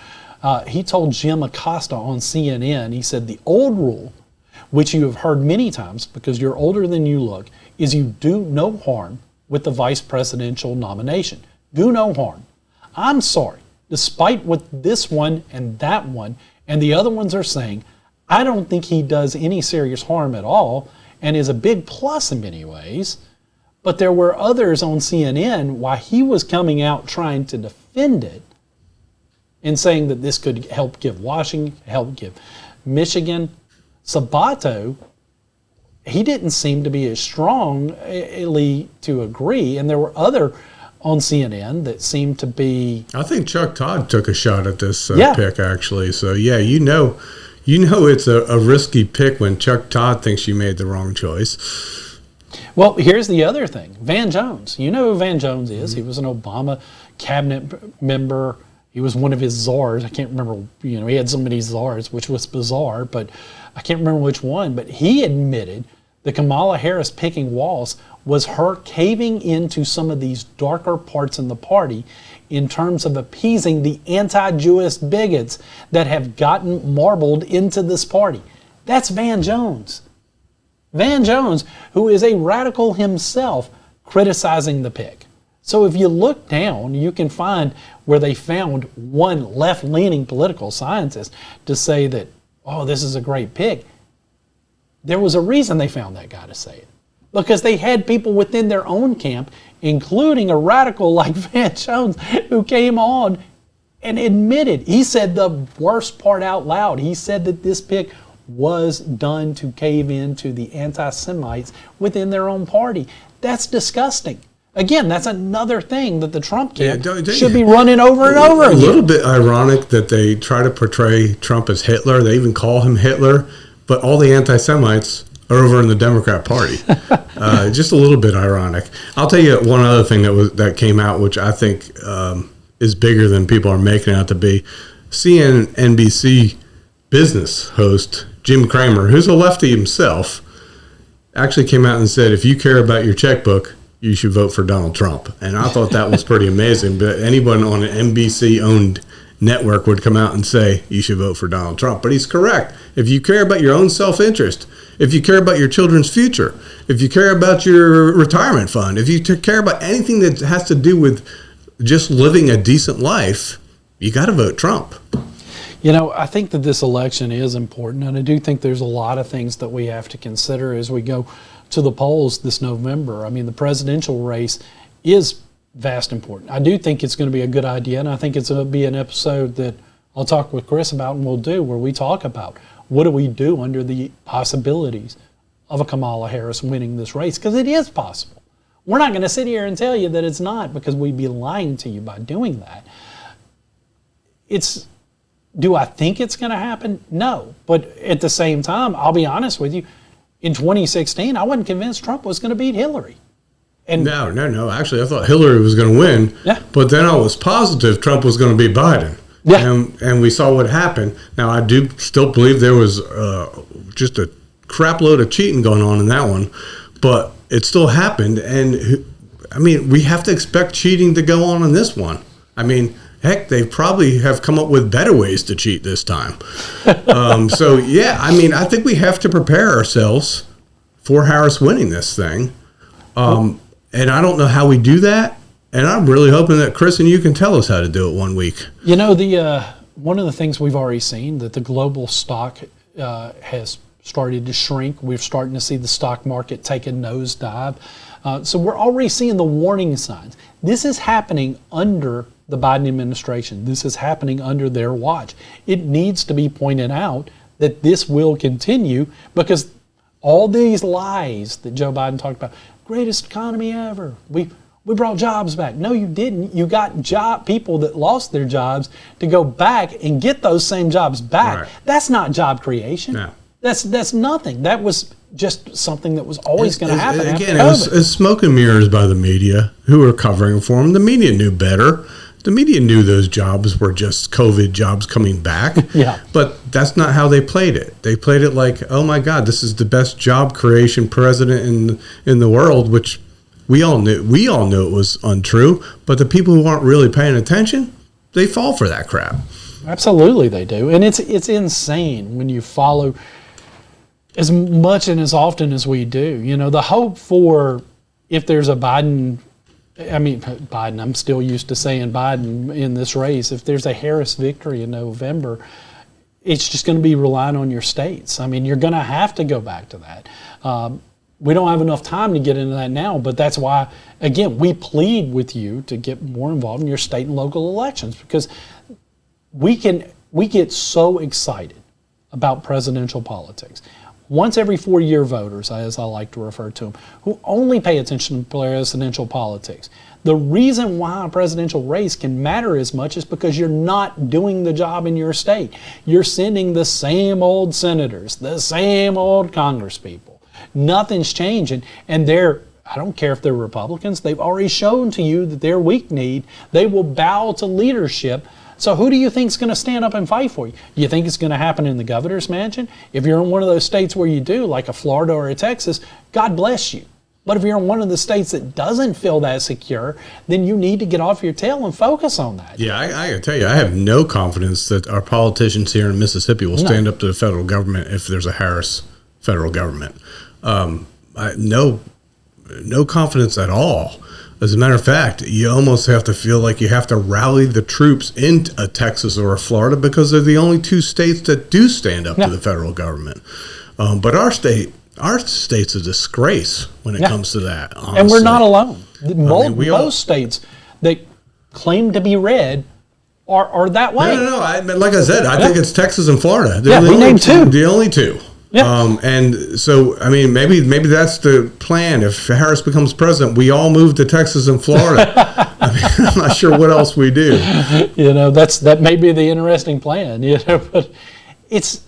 he told Jim Acosta on CNN, he said, the old rule, which you have heard many times because you're older than you look, is you do no harm with the vice presidential nomination. Do no harm. I'm sorry, despite what this one and that one and the other ones are saying, I don't think he does any serious harm at all and is a big plus in many ways. But there were others on CNN while he was coming out trying to defend it and saying that this could help give Washington, help give Michigan. Sabato, he didn't seem to be as strongly to agree, and there were other on CNN that seemed to be... I think Chuck Todd took a shot at this pick, actually. So, yeah, you know it's a risky pick when Chuck Todd thinks you made the wrong choice. Well, here's the other thing. Van Jones. You know who Van Jones is. Mm-hmm. He was an Obama cabinet member. He was one of his czars. I can't remember, he had so many czars, which was bizarre, but I can't remember which one. But he admitted that Kamala Harris picking Walz was her caving into some of these darker parts in the party in terms of appeasing the anti-Jewish bigots that have gotten marbled into this party. That's Van Jones. Van Jones, who is a radical himself, criticizing the pick. So if you look down, you can find where they found one left-leaning political scientist to say that, oh, this is a great pick. There was a reason they found that guy to say it. Because they had people within their own camp, including a radical like Van Jones, who came on and admitted, he said the worst part out loud. He said that this pick was done to cave into the anti-Semites within their own party. That's disgusting. Again, that's another thing that the Trump camp should be running over and over again. A little bit ironic that they try to portray Trump as Hitler. They even call him Hitler, but all the anti-Semites are over in the Democrat Party. Just a little bit ironic. I'll tell you one other thing that came out, which I think is bigger than people are making it out to be. CNBC business host Jim Cramer, who's a lefty himself, actually came out and said, if you care about your checkbook, you should vote for Donald Trump. And I thought that was pretty amazing. But anyone on an NBC-owned network would come out and say, you should vote for Donald Trump. But he's correct. If you care about your own self-interest, if you care about your children's future, if you care about your retirement fund, if you care about anything that has to do with just living a decent life, you got to vote Trump. I think that this election is important, and I do think there's a lot of things that we have to consider as we go to the polls this November. I mean, the presidential race is vast important. I do think it's going to be a good idea, and I think it's going to be an episode that I'll talk with Chris about, and we'll do, where we talk about what do we do under the possibilities of a Kamala Harris winning this race, because it is possible. We're not going to sit here and tell you that it's not, because we'd be lying to you by doing that. Do I think it's going to happen? No. But at the same time, I'll be honest with you, in 2016, I wasn't convinced Trump was going to beat Hillary. And No. Actually, I thought Hillary was going to win. Yeah. But then I was positive Trump was going to beat Biden. Yeah. And we saw what happened. Now, I do still believe there was just a crap load of cheating going on in that one. But it still happened. And, I mean, we have to expect cheating to go on in this one. I mean, heck, they probably have come up with better ways to cheat this time. So, yeah, I mean, I think we have to prepare ourselves for Harris winning this thing. And I don't know how we do that. And I'm really hoping that Chris and you can tell us how to do it one week. You know, one of the things we've already seen, that the global stock has started to shrink. We're starting to see the stock market take a nosedive. So we're already seeing the warning signs. This is happening under the Biden administration. This is happening under their watch. It needs to be pointed out that this will continue, because all these lies that Joe Biden talked about, greatest economy ever, we brought jobs back. No, you didn't. You got people that lost their jobs to go back and get those same jobs back. Right. That's not job creation. No. That's nothing. That was just something that was always going to happen. Again, it was smoke and mirrors by the media who were covering for them. The media knew better. The media knew those jobs were just COVID jobs coming back. Yeah. But that's not how they played it. They played it like, oh my God, this is the best job creation president in the world, which we all knew it was untrue. But the people who aren't really paying attention, they fall for that crap. Absolutely they do. And it's insane when you follow as much and as often as we do. You know, the hope for, if there's a Biden, I'm still used to saying Biden in this race. If there's a Harris victory in November, it's just going to be relying on your states. I mean, you're going to have to go back to that. We don't have enough time to get into that now, but that's why, again, we plead with you to get more involved in your state and local elections, because we get so excited about presidential politics. Once every 4-year voters, as I like to refer to them, who only pay attention to presidential politics. The reason why a presidential race can matter as much is because you're not doing the job in your state. You're sending the same old senators, the same old congresspeople. Nothing's changing, and I don't care if they're Republicans, they've already shown to you that they're weak-kneed. They will bow to leadership. So who do you think is going to stand up and fight for you? You think it's going to happen in the governor's mansion? If you're in one of those states where you do, like a Florida or a Texas, God bless you. But if you're in one of the states that doesn't feel that secure, then you need to get off your tail and focus on that. Yeah, I got to tell you, I have no confidence that our politicians here in Mississippi will stand up to the federal government if there's a Harris federal government. No confidence at all. As a matter of fact, you almost have to feel like you have to rally the troops in a Texas or a Florida, because they're the only two states that do stand up to the federal government. But our state's a disgrace when it comes to that, honestly. And we're not alone. Most states that claim to be red are that way. No. Like I said, I think it's Texas and Florida. We named two. The only two. Yeah. And so, I mean, maybe that's the plan. If Harris becomes president, we all move to Texas and Florida. I'm not sure what else we do. You know, that may be the interesting plan. You know, but it's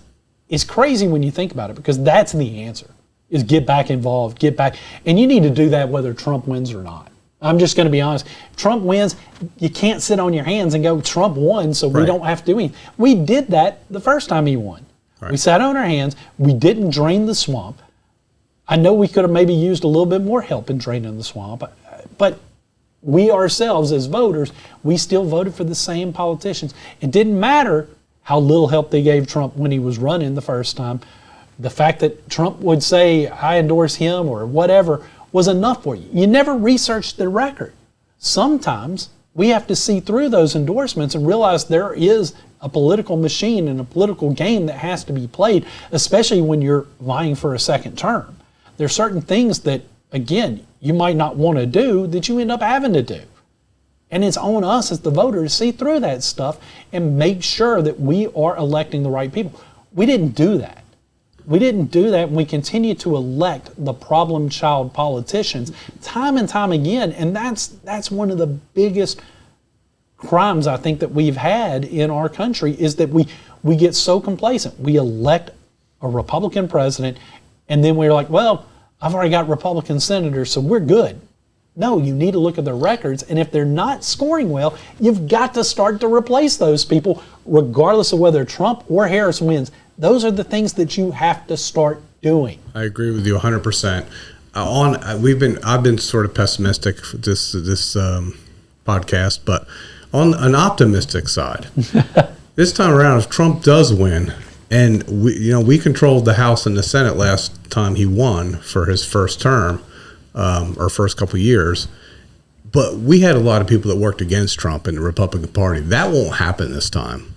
crazy when you think about it, because that's the answer: is get back involved, get back, and you need to do that whether Trump wins or not. I'm just going to be honest. If Trump wins, you can't sit on your hands and go, Trump won, so we don't have to do anything. We did that the first time he won. Right. We sat on our hands. We didn't drain the swamp. I know we could have maybe used a little bit more help in draining the swamp, but we ourselves as voters, we still voted for the same politicians. It didn't matter how little help they gave Trump when he was running the first time. The fact that Trump would say, I endorse him or whatever, was enough for you. You never researched the record. Sometimes we have to see through those endorsements and realize there is a political machine and a political game that has to be played, especially when you're vying for a second term. There are certain things that, again, you might not want to do that you end up having to do. And it's on us as the voter to see through that stuff and make sure that we are electing the right people. We didn't do that. We didn't do that, and we continue to elect the problem child politicians time and time again. And that's one of the biggest crimes I think that we've had in our country, is that we get so complacent. We elect a Republican president, and then we're like, well, I've already got Republican senators, so we're good. No, you need to look at their records, and if they're not scoring well, you've got to start to replace those people, regardless of whether Trump or Harris wins. Those are the things that you have to start doing. I agree with you 100%. I've been sort of pessimistic for this podcast, but on an optimistic side, this time around, if Trump does win, and we controlled the House and the Senate last time he won for his first term, or first couple of years, but we had a lot of people that worked against Trump in the Republican Party. That won't happen this time.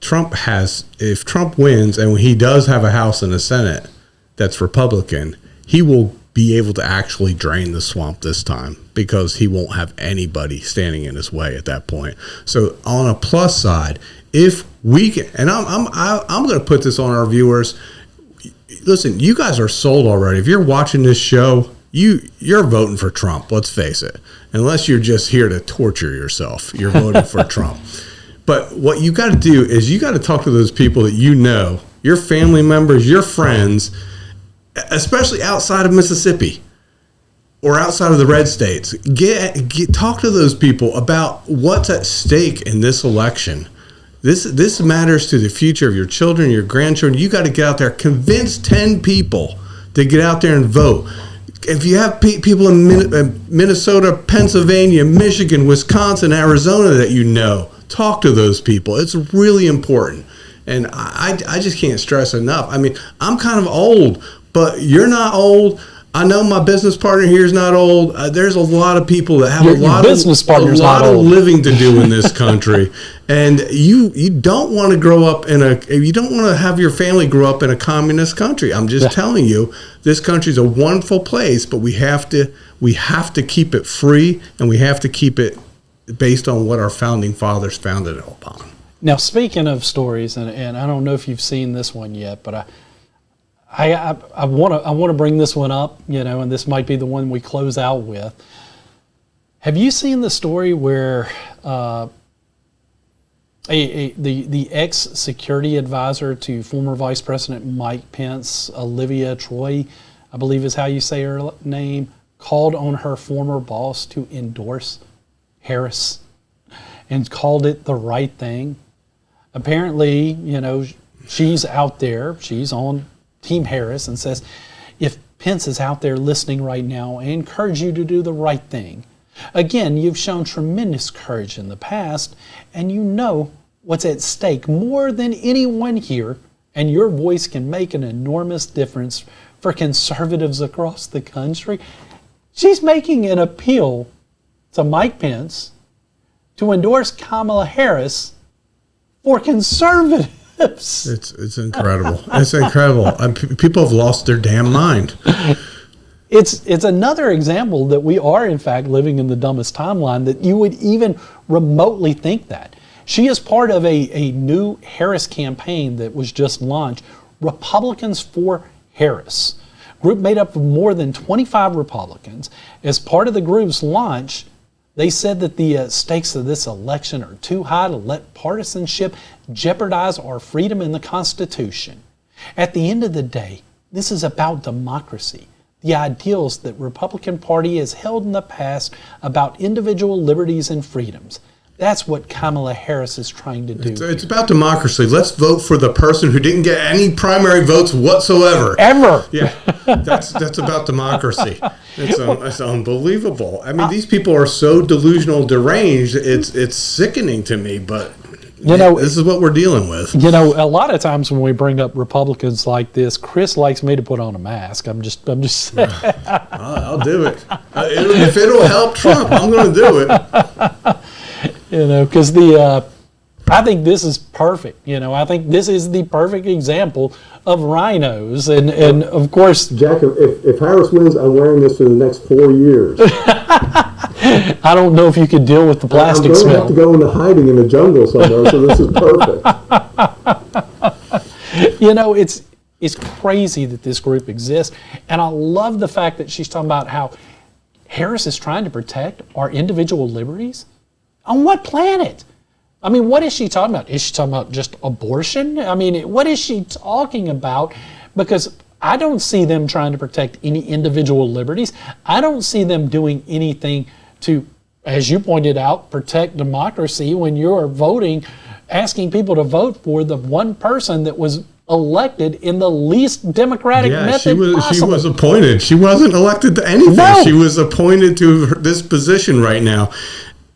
If Trump wins and he does have a House and a Senate that's Republican, he will be able to actually drain the swamp this time, because he won't have anybody standing in his way at that point. So on a plus side, if we can, and I'm going to put this on our viewers. Listen, you guys are sold already. If you're watching this show, you're voting for Trump. Let's face it. Unless you're just here to torture yourself, you're voting for Trump. But what you got to do is you got to talk to those people that you know, your family members, your friends, especially outside of Mississippi or outside of the red states. Talk to those people about what's at stake in this election. This matters to the future of your children, your grandchildren. You got to get out there, convince 10 people to get out there and vote. If you have people in Minnesota, Pennsylvania, Michigan, Wisconsin, Arizona that you know, talk to those people. It's really important. And I just can't stress enough. I mean, I'm kind of old, but you're not old. I know my business partner here is not old. There's a lot of people that have a lot of living to do in this country. And you don't want to grow up you don't want to have your family grow up in a communist country. I'm just telling you, this country is a wonderful place, but we have to keep it free, and we have to keep it based on what our founding fathers founded it upon. Now, speaking of stories, and I don't know if you've seen this one yet, but I want to bring this one up, and this might be the one we close out with. Have you seen the story where the ex-security advisor to former Vice President Mike Pence, Olivia Troy, I believe is how you say her name, called on her former boss to endorse Harris and called it the right thing? Apparently, she's out there, she's on Team Harris, and says, if Pence is out there listening right now, I encourage you to do the right thing. Again, you've shown tremendous courage in the past, and you know what's at stake more than anyone here, and your voice can make an enormous difference for conservatives across the country. She's making an appeal to Mike Pence to endorse Kamala Harris for conservatives. It's incredible. It's incredible. People have lost their damn mind. It's another example that we are, in fact, living in the dumbest timeline, that you would even remotely think that. She is part of a new Harris campaign that was just launched, Republicans for Harris. Group made up of more than 25 Republicans. As part of the group's launch, they said that the stakes of this election are too high to let partisanship jeopardize our freedom in the Constitution. At the end of the day, this is about democracy, the ideals that Republican Party has held in the past about individual liberties and freedoms. That's what Kamala Harris is trying to do. It's about democracy. Let's vote for the person who didn't get any primary votes whatsoever. Ever. Yeah, that's about democracy. It's unbelievable. I mean, these people are so delusional, deranged. It's sickening to me, but this is what we're dealing with. A lot of times when we bring up Republicans like this, Chris likes me to put on a mask. I'm just saying. I'll do it. If it'll help Trump, I'm going to do it. Because I think this is perfect. I think this is the perfect example of rhinos, and of course, Jack, if Harris wins, I'm wearing this for the next 4 years. I don't know if you could deal with the plastic I'm going to smell. have to go into hiding in the jungle somewhere, so this is perfect. You know, it's crazy that this group exists. And I love the fact that she's talking about how Harris is trying to protect our individual liberties. On what planet? I mean, what is she talking about? Is she talking about just abortion? I mean, what is she talking about? Because I don't see them trying to protect any individual liberties. I don't see them doing anything to, as you pointed out, protect democracy when you're voting, asking people to vote for the one person that was elected in the least democratic method possible. She was appointed. She wasn't elected to anything. No. She was appointed to this position right now.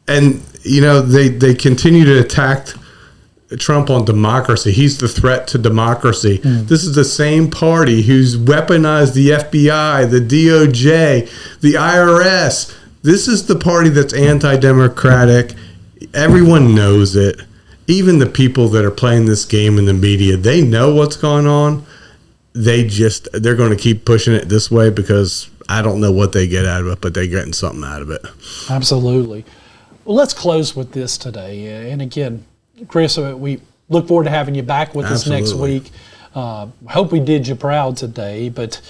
And, you know, they continue to attack Trump on democracy. He's the threat to democracy. This is the same party who's weaponized the FBI, the DOJ, the IRS. This is the party that's anti-democratic. Everyone knows it. Even the people that are playing this game in the media, they know what's going on. They're going to keep pushing it this way because I don't know what they get out of it, but they're getting something out of it. Absolutely. Well, let's close with this today. And again, Chris, we look forward to having you back with us next week. Hope we did you proud today. But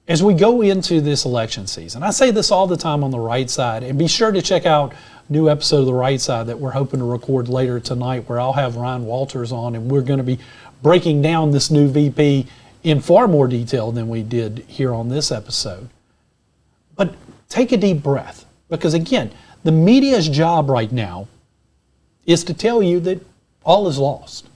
as we go into this election season, I say this all the time on The Right Side, and be sure to check out a new episode of The Right Side that we're hoping to record later tonight, where I'll have Ryan Walters on, and we're going to be breaking down this new VP in far more detail than we did here on this episode. But take a deep breath, because again, the media's job right now is to tell you that all is lost,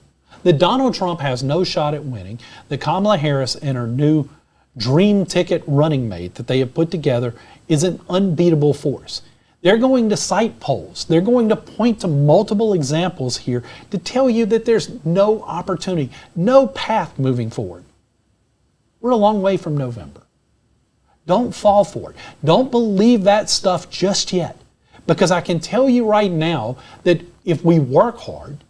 that Donald Trump has no shot at winning, that Kamala Harris and her new dream ticket running mate that they have put together is an unbeatable force. They're going to cite polls. They're going to point to multiple examples here to tell you that there's no opportunity, no path moving forward. We're a long way from November. Don't fall for it. Don't believe that stuff just yet. Because I can tell you right now that if we work hard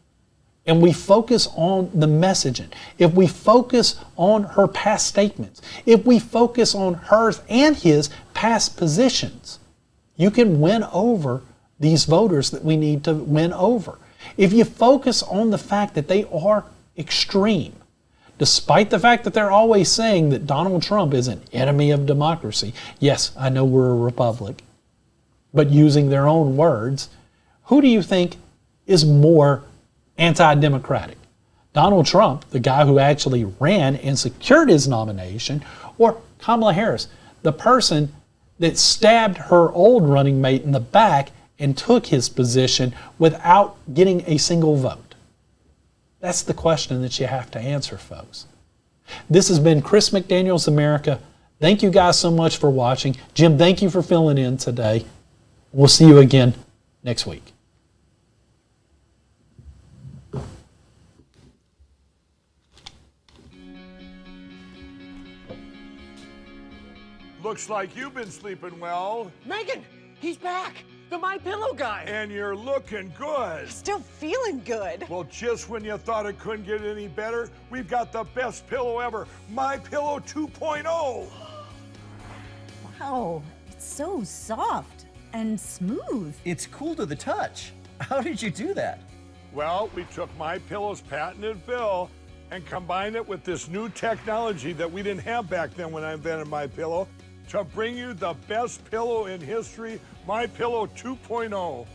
and we focus on the messaging, if we focus on her past statements, if we focus on hers and his past positions, you can win over these voters that we need to win over. If you focus on the fact that they are extreme, despite the fact that they're always saying that Donald Trump is an enemy of democracy. Yes, I know we're a republic. But using their own words, who do you think is more anti-democratic? Donald Trump, the guy who actually ran and secured his nomination, or Kamala Harris, the person that stabbed her old running mate in the back and took his position without getting a single vote? That's the question that you have to answer, folks. This has been Chris McDaniel's America. Thank you guys so much for watching. Jim, thank you for filling in today. We'll see you again next week. Looks like you've been sleeping well. Megan, he's back. The My Pillow guy. And you're looking good. Still feeling good. Well, just when you thought it couldn't get any better, we've got the best pillow ever, My Pillow 2.0. Wow, it's so soft and smooth. It's cool to the touch. How did you do that? Well, we took My Pillow's patented fill and combined it with this new technology that we didn't have back then when I invented My Pillow to bring you the best pillow in history, My Pillow 2.0.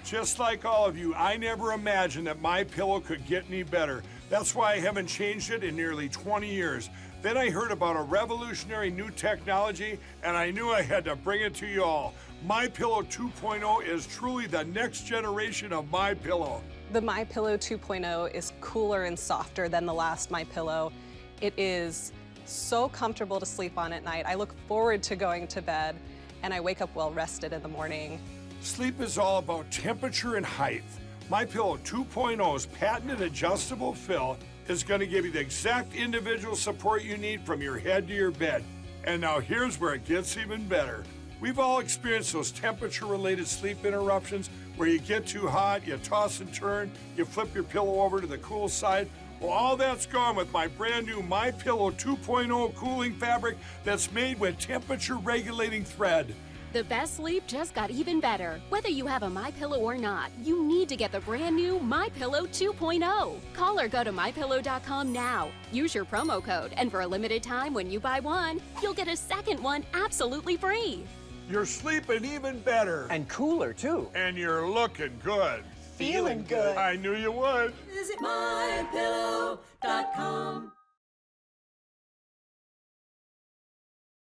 Just like all of you, I never imagined that My Pillow could get any better. That's why I haven't changed it in nearly 20 years. Then I heard about a revolutionary new technology, and I knew I had to bring it to you all. My Pillow 2.0 is truly the next generation of My Pillow. The My Pillow 2.0 is cooler and softer than the last My Pillow. It is so comfortable to sleep on at night. I look forward to going to bed, and I wake up well rested in the morning. Sleep is all about temperature and height. My Pillow 2.0's patented adjustable fill is going to give you the exact individual support you need from your head to your bed. And now here's where it gets even better. We've all experienced those temperature-related sleep interruptions where you get too hot, you toss and turn, you flip your pillow over to the cool side. Well, all that's gone with my brand new My Pillow 2.0 cooling fabric that's made with temperature-regulating thread. The best sleep just got even better. Whether you have a MyPillow or not, you need to get the brand new MyPillow 2.0. Call or go to MyPillow.com now. Use your promo code, and for a limited time when you buy one, you'll get a second one absolutely free. You're sleeping even better. And cooler, too. And you're looking good. Feeling good. I knew you would. Visit MyPillow.com.